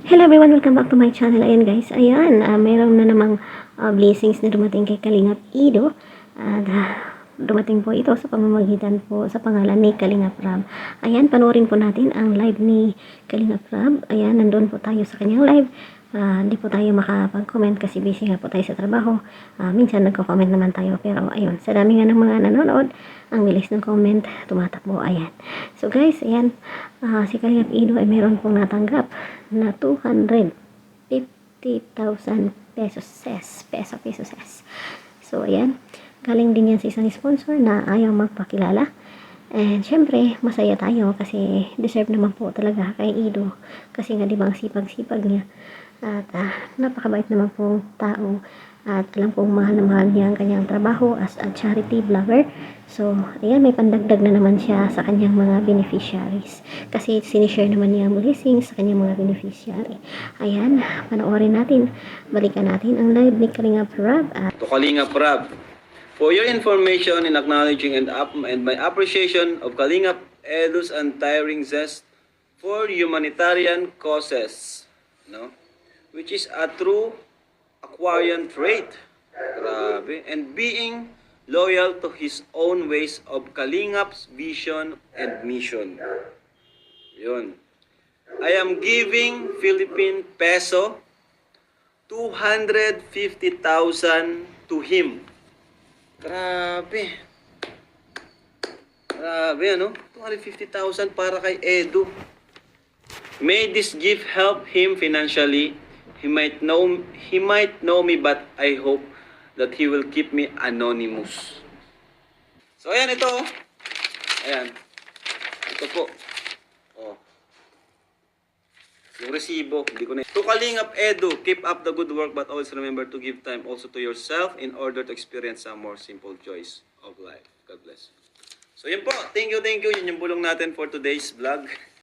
Hello everyone, welcome back to my channel. Ayan guys, ayan, mayroon na namang blessings na dumating kay Kalingap Ido. At dumating po ito sa pamamagitan po sa pangalan ni Kalingap Rab. Ayan, panoorin po natin ang live ni Kalingap Rab. Ayan, nandun po tayo sa kanyang live. Hindi po tayo makapag-comment kasi busy nga po tayo sa trabaho. Minsan nagko-comment naman tayo, pero ayun, sa dami nga ng mga nanonood, ang bilis ng comment, tumatakbo. Ayan. So guys, ayan, si Kalingap Ido ay meron pong natanggap na 250,000 pesos pesos. So ayan, galing din yan sa isang sponsor na ayaw magpakilala. And syempre, masaya tayo kasi deserve naman po talaga kay Ido. Kasi nga di ba ang sipag-sipag niya. At napakabait naman pong tao. At alam kong mahal na mahal niya ang kanyang trabaho as a charity vlogger. So, ayan, may pandagdag na naman siya sa kanyang mga beneficiaries. Kasi sinishare naman niya ang blessings sa kanyang mga beneficiary. Ayan, panoorin natin. Balikan natin ang live ni Kalingap Rab. To Kalingap Rab, for your information in acknowledging and my appreciation of Kalingap Edu's untiring zest for humanitarian causes, no? Which is a true Aquarian trait. Grabe. And being loyal to his own ways of Kalingap's vision and mission. Yun. I am giving Philippine peso 250,000 to him. Grabe. Grabe, ano? 250,000 para kay Edu. May this gift help him financially. He might know me, but I hope that he will keep me anonymous. So, ayan, ito. Ayan. Ito po. Oh. Yung resibo, hindi ko na. To Kalingap Edu, keep up the good work, but always remember to give time also to yourself in order to experience some more simple joys of life. God bless. So, yun po. Thank you. Yun yung bulong natin for today's vlog.